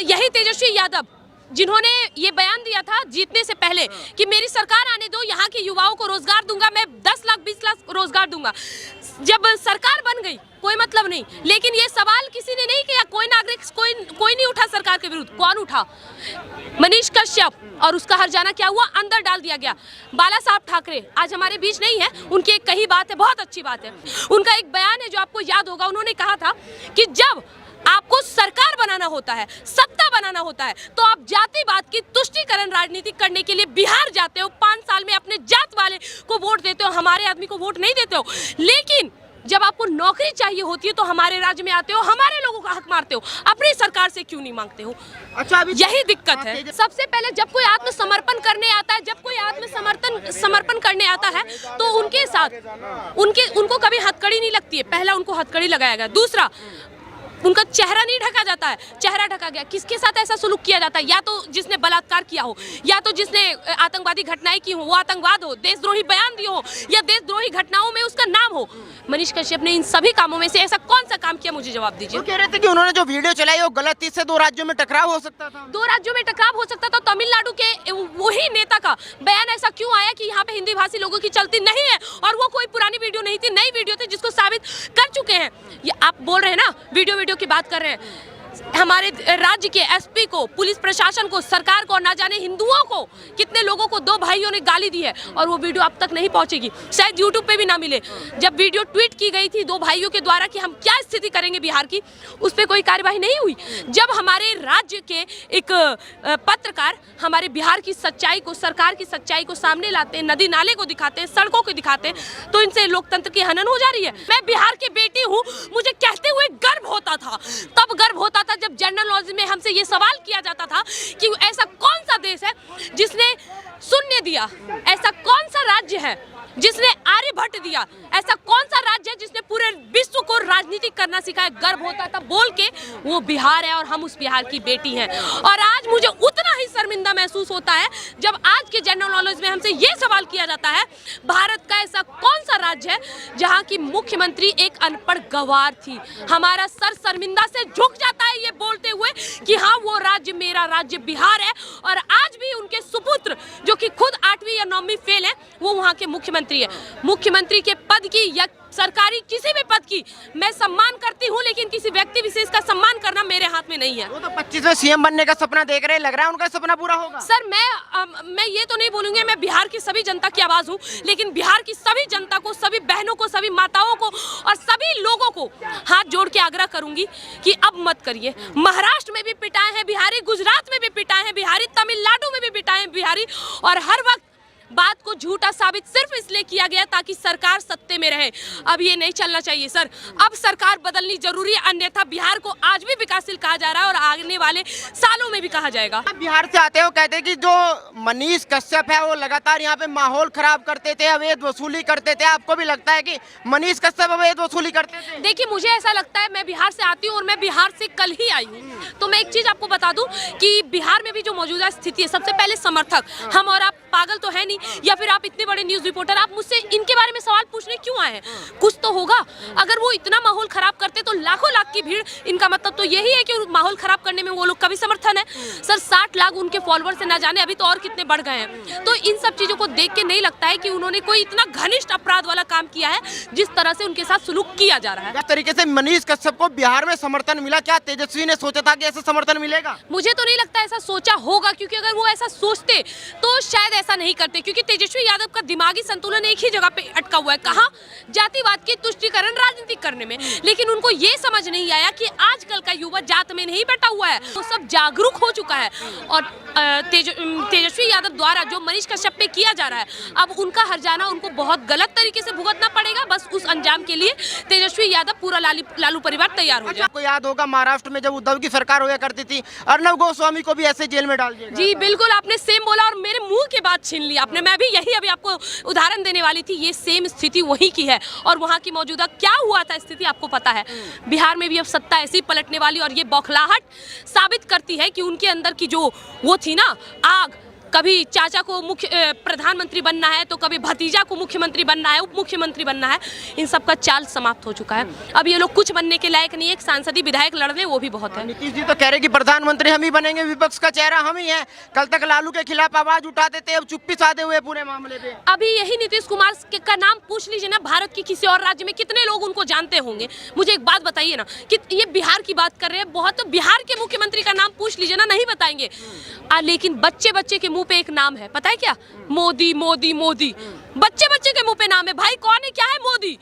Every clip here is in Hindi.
यही तेजस्वी यादव जिन्होंने ये बयान दिया था जीतने से पहले कि मेरी सरकार आने दो, यहाँ के युवाओं को रोजगार दूंगा, मैं 10 लाख 20 लाख रोजगार दूंगा। जब सरकार बन गई कोई मतलब नहीं, लेकिन ये सवाल किसी ने नहीं किया, कोई नागरिक कोई नहीं उठा सरकार के विरुद्ध। कौन उठा? मनीष कश्यप, और उसका हर्जाना क्या हुआ? अंदर डाल दिया गया। बाला साहब ठाकरे आज हमारे बीच नहीं है, उनकी एक कही बात है, बहुत अच्छी बात है। उनका एक बयान है जो आपको याद होगा, उन्होंने कहा था कि जब आपको सरकार बनाना होता है, सत्ता बनाना होता है, तो आप जातिवाद की तुष्टीकरण राजनीति करने के लिए बिहार जाते हो, 5 साल में अपने जात वाले को वोट देते हो, हमारे आदमी को वोट नहीं देते हो। लेकिन जब आपको नौकरी चाहिए होती है तो हमारे राज्य में आते हो, हमारे लोगों का हक मारते हो, अपनी सरकार से क्यों नहीं मांगते हो? अच्छा, अभी यही दिक्कत है। सबसे पहले जब कोई आत्मसमर्पण करने आता है, जब कोई समर्पण करने आता है, तो उनके साथ उनको कभी हथकड़ी नहीं लगती है। पहला उनको हथकड़ी लगाया गया। दूसरा, उनका चेहरा नहीं ढका जाता है, चेहरा ढका गया। किसके साथ ऐसा सुलूक किया जाता है? या तो जिसने बलात्कार किया हो, या तो जिसने आतंकवादी घटनाएं की हो, वो आतंकवाद हो, देशद्रोही बयान दिए हो, या देशद्रोही घटनाओं में उसका नाम हो। मनीष कश्यप ने इन सभी कामों में से ऐसा कौन सा काम किया? मुझे जवाब दीजिए। वो कह रहे थे कि उन्होंने जो वीडियो चलाई वो गलत थी, इससे 2 राज्यों में टकराव हो सकता था। 2 राज्यों में टकराव हो सकता था। तमिलनाडु के वही नेता का बयान ऐसा क्यों आया कि यहाँ पे हिंदी भाषी लोगों की चलती नहीं है? और वो कोई पुरानी वीडियो नहीं थी, नई वीडियो थी, जिसको साबित कर चुके हैं। ये आप बोल रहे हैं ना, वीडियो की बात कर रहे हैं। हमारे राज्य के एसपी को, पुलिस प्रशासन को, सरकार को, ना जाने हिंदुओं को, कितने लोगों को 2 भाइयों ने गाली दी है, और वो वीडियो अब तक नहीं पहुंचेगी, शायद यूट्यूब पे भी ना मिले। जब वीडियो ट्वीट की गई थी 2 भाइयों के द्वारा कि हम क्या स्थिति करेंगे बिहार की, उस पर कोई कार्यवाही नहीं हुई। जब हमारे राज्य के एक पत्रकार हमारे बिहार की सच्चाई को, सरकार की सच्चाई को सामने लाते हैं, नदी नाले को दिखाते हैं, सड़कों को दिखाते हैं, तो इनसे लोकतंत्र की हनन हो जा रही है। मैं बिहार की बेटी हूँ, मुझे कहते हुए गर्व होता था। तब गर्व होता था जब जनरल नॉलेज में हमसे ये सवाल किया जाता था कि ऐसा कौन सा देश है जिसने शून्य दिया, ऐसा कौन सा राज्य है जिसने आर्यभट्ट दिया, ऐसा कौन सा राज्य है जिसने पूरे विश्व को राजनीति करना सिखाया। गर्व होता था बोल के, वो बिहार है और हम उस बिहार की बेटी हैं। और आज मुझे उतना ही शर्मिंदा महसूस होता है जब आज के जनरल नॉलेज में हमसे ये सवाल किया जाता है, भारत का ऐसा कौन सा राज्य है जहाँ की मुख्यमंत्री एक अनपढ़ गंवार थी। हमारा सर शर्मिंदा से झुक जाता है ये बोलते हुए कि हाँ, वो राज्य मेरा राज्य बिहार है, और आज भी उनके सुपुत्र जो कि खुद 8वीं या 9वीं फेल है, वो वहाँ के मुख्यमंत्री है। मुख्यमंत्री के पद की या सरकारी किसी भी पद की मैं सम्मान करती हूँ, लेकिन किसी व्यक्ति विशेष का सम्मान करना मेरे हाथ में नहीं है। वो तो 25 में सीएम बनने का सपना देख रहे हैं, लग रहा है उनका सपना पूरा होगा। सर, मैं ये तो नहीं बोलूंगी, मैं बिहार की सभी जनता की आवाज हूँ, लेकिन बिहार की सभी जनता को, सभी बहनों को, सभी माताओं को और सभी लोगों को हाथ जोड़ के आग्रह करूंगी कि अब मत करिए। महाराष्ट्र में भी पिटाए हैं बिहारी, गुजरात में भी पिटाए हैं बिहारी, तमिलनाडु में भी पिटाए हैं बिहारी, और हर वक्त बात को झूठा साबित सिर्फ इसलिए किया गया ताकि सरकार सत्ते में रहे। अब ये नहीं चलना चाहिए सर, अब सरकार बदलनी जरूरी है, अन्यथा बिहार को आज भी विकासशील कहा जा रहा है और आने वाले सालों में भी कहा जाएगा। आप बिहार से आते हो, कहते हैं कि जो मनीष कश्यप है वो लगातार यहाँ पे माहौल खराब करते थे, अवैध वसूली करते थे। आपको भी लगता है कि मनीष कश्यप अवैध वसूली करते थे? देखिए, मुझे ऐसा लगता है, मैं बिहार से आती हूँ और मैं बिहार से कल ही आई हूँ, तो मैं एक चीज आपको बता दूं कि बिहार में भी जो मौजूदा स्थिति है, सबसे पहले समर्थक, हम और आप पागल तो है नहीं, या फिर आप इतने बड़े न्यूज रिपोर्टर, आप मुझसे इनके बारे में सवाल पूछने क्यों आए हैं? कुछ तो होगा। अगर वो इतना माहौल खराब करते तो लाखों लाख की भीड़, इनका मतलब तो यही है कि माहौल खराब करने में वो लोग का भी समर्थन है। सर, 60 लाख उनके फॉलोअर्स से ना जाने अभी तो और कितने बढ़ गए हैं। तो इन सब चीजों को देख के नहीं लगता है कि उन्होंने कोई इतना घनिष्ठ अपराध वाला काम किया है जिस तरह से उनके साथ सुलूक किया जा रहा है। इस तरीके से मनीष कश्यप को बिहार में समर्थन मिला, क्या तेजस्वी ने सोचा था कि ऐसा समर्थन मिलेगा? मुझे तो नहीं लगता ऐसा सोचा होगा, क्योंकि अगर वो ऐसा सोचते तो शायद ऐसा नहीं करते, क्योंकि तेजस्वी यादव का दिमागी संतुलन एक ही जगह पे अटका हुआ है, कहाँ? जातिवाद की तुष्टीकरण राजनीति करने में। लेकिन उनको ये समझ नहीं आया कि आजकल का युवा जात में नहीं बैठा हुआ है, वो सब जागरूक हो चुका है। और तेजस्वी यादव द्वारा जो मनीष कश्यप पे किया जा रहा है, अब उनका हर्जाना उनको बहुत गलत तरीके से भुगतना पड़ेगा। बस उस अंजाम के लिए तेजस्वी यादव, पूरा लालू परिवार तैयार हो जाए। आपको याद होगा महाराष्ट्र में जब उद्धव की सरकार हुआ करती थी, अर्नब गोस्वामी को भी ऐसे जेल में डाल दिया। जी बिल्कुल, आपने सेम बोला और मेरे मुंह की बात छीन ली आपने। मैं भी यही अभी आपको उदाहरण देने वाली थी। ये सेम स्थिति वही की है, और वहाँ की मौजूदा क्या हुआ था स्थिति आपको पता है। बिहार में भी अब सत्ता ऐसी पलटने वाली, और ये बौखलाहट साबित करती है कि उनके अंदर की जो वो थी ना आग, कभी चाचा को प्रधानमंत्री बनना है, तो कभी भतीजा को मुख्यमंत्री बनना है, उप मुख्यमंत्री बनना है। इन सब का चाल समाप्त हो चुका है। अब ये लोग कुछ बनने के लायक नहीं है। एक सांसदी विधायक लड़ रहे, वो भी बहुत है। नीतीश जी तो कह रहे कि प्रधानमंत्री हम ही बनेंगे, विपक्ष का चेहरा हम ही है। कल तक लालू के खिलाफ आवाज उठाते थे, अब चुप्पी साधे हुए पूरे मामले पे। अभी यही नीतीश कुमार का नाम पूछ लीजिए ना, भारत के किसी और राज्य में कितने लोग उनको जानते होंगे। मुझे एक बात बताइए ना, कि ये बिहार की बात कर रहे हैं, बहुत तो बिहार के मुख्यमंत्री का नाम पूछ लीजिए ना, नहीं बताएंगे। लेकिन बच्चे बच्चे के मुंह पे एक नाम है, पता है क्या? मोदी मोदी मोदी। बच्चे बच्चे के मुंह पे नाम है। भाई कौन है, क्या है मोदी?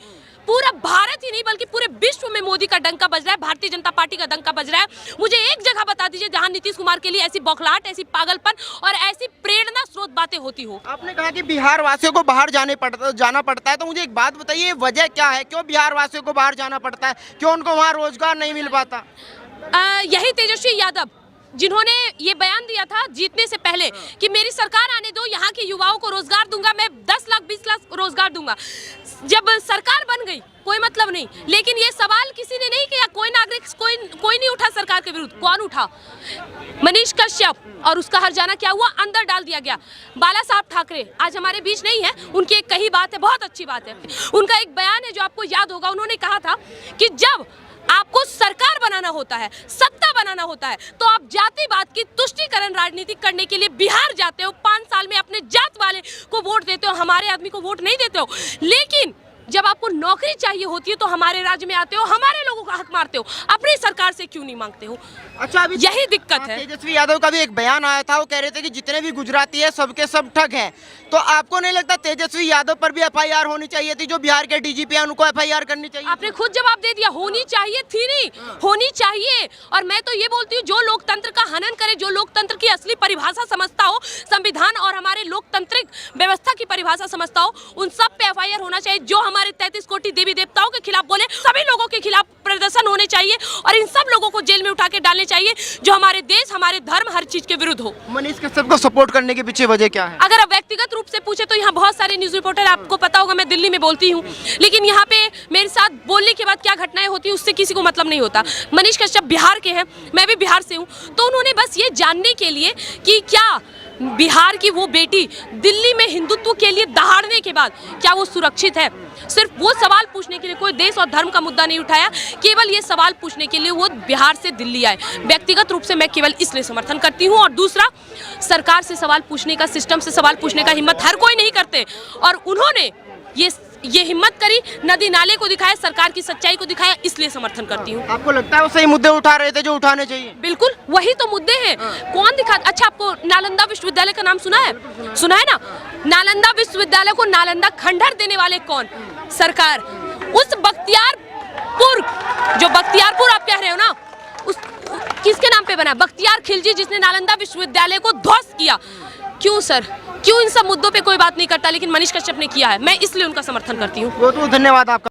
पूरा भारत ही नहीं बल्कि पूरे विश्व में मोदी का डंका बज रहा है, भारतीय जनता पार्टी का डंका बज रहा है। मुझे एक जगह बता दीजिए जहां नीतीश कुमार के लिए ऐसी बौखलाहट, ऐसी पागलपन और ऐसी प्रेरणा स्रोत बातें होती हो। आपने कहा कि बिहार वासियों को बाहर जाना पड़ता है, तो मुझे एक बात बताइए, वजह क्या है? क्यों बिहार वासियों को बाहर जाना पड़ता है? क्यों उनको वहाँ रोजगार नहीं मिल पाता? यही तेजस्वी यादव जिन्होंने ये बयान दिया था जीतने से पहले कि मेरी सरकार आने दो, यहाँ के युवाओं को रोजगार दूंगा, मैं 10 लाख 20 लाख रोजगार दूंगा। जब सरकार बन गई कोई मतलब नहीं, लेकिन ये सवाल किसी ने नहीं किया। कोई नागरिक कोई नहीं उठा सरकार के विरुद्ध। कौन उठा? मनीष कश्यप, और उसका हर्जाना क्या हुआ? अंदर डाल दिया गया। बाला साहब ठाकरे आज हमारे बीच नहीं है, उनकी एक कही बात है, बहुत अच्छी बात है। उनका एक बयान है जो आपको याद होगा, उन्होंने कहा था कि जब आपको सरकार बनाना होता है, सत्ता बनाना होता है, तो आप जातिवाद की तुष्टीकरण राजनीति करने के लिए बिहार जाते हो, 5 साल में अपने जात वाले को वोट देते हो, हमारे आदमी को वोट नहीं देते हो। लेकिन जब आपको नौकरी चाहिए होती है तो हमारे राज्य में आते हो, हमारे लोगों का हक मारते हो, अपनी सरकार से क्यों नहीं मांगते हो? अच्छा, अभी यही दिक्कत है। तेजस्वी यादव का भी एक बयान आया था, वो कह रहे थे कि जितने भी गुजराती है सबके सब ठग हैं। तो आपको नहीं लगता तेजस्वी यादव पर भी एफआईआर होनी चाहिए थी? जो बिहार के डीजीपी हैं उनको एफआईआर करनी चाहिए? आपने खुद जवाब दे दिया, होनी चाहिए थी नहीं, होनी चाहिए। और मैं तो ये बोलती हूँ, जो लोकतंत्र का हनन करे, जो लोकतंत्र की असली परिभाषा समझता हो, संविधान और हमारे लोकतांत्रिक व्यवस्था की परिभाषा समझता हो, उन सब पे एफआईआर होना चाहिए। जो हमारे 33 कोटि देवी देवताओं के खिलाफ बोले, सभी लोगों के खिलाफ प्रदर्शन होने चाहिए और इन सब लोगों को जेल में उठा के डालने चाहिए जो हमारे देश, हमारे धर्म, हर चीज के विरुद्ध हो। मनीष कश्यप को सपोर्ट करने के पीछे वजह क्या है? अगर आप व्यक्तिगत रूप से पूछे तो यहाँ बहुत सारे न्यूज रिपोर्टर, आपको पता होगा मैं दिल्ली में बोलती हूँ, लेकिन यहाँ पे मेरे साथ बोलने के बाद क्या घटनाएं होती है उससे किसी को मतलब नहीं होता। मनीष कश्यप बिहार के हैं, मैं भी बिहार से हूँ, तो उन्होंने बस ये जानने के लिए कि क्या बिहार की वो बेटी दिल्ली में हिंदुत्व के लिए दहाड़ने के बाद क्या वो सुरक्षित है, सिर्फ वो सवाल पूछने के लिए, कोई देश और धर्म का मुद्दा नहीं उठाया, केवल ये सवाल पूछने के लिए वो बिहार से दिल्ली आए। व्यक्तिगत रूप से मैं केवल इसलिए समर्थन करती हूँ। और दूसरा, सरकार से सवाल पूछने का, सिस्टम से सवाल पूछने का हिम्मत हर कोई नहीं करते, और उन्होंने ये हिम्मत करी, नदी नाले को दिखाया, सरकार की सच्चाई को दिखाया, इसलिए समर्थन करती हूँ। आपको लगता है वो सही मुद्दे उठा रहे थे जो उठाने चाहिए? बिल्कुल, वही तो मुद्दे हैं। कौन दिखा? अच्छा, आपको नालंदा विश्वविद्यालय का नाम सुना है? सुना है ना? नालंदा विश्वविद्यालय को नालंदा खंडहर देने वाले कौन? सरकार। उस बख्तियारपुर, जो बख्तियारपुर आप कह रहे हो ना, उस किसके नाम पे बना? बख्तियार खिलजी, जिसने नालंदा विश्वविद्यालय को ध्वस्त किया। क्यों सर, क्यों इन सब मुद्दों पे कोई बात नहीं करता, लेकिन मनीष कश्यप ने किया है। मैं इसलिए उनका समर्थन करती हूँ। बहुत बहुत धन्यवाद आपका।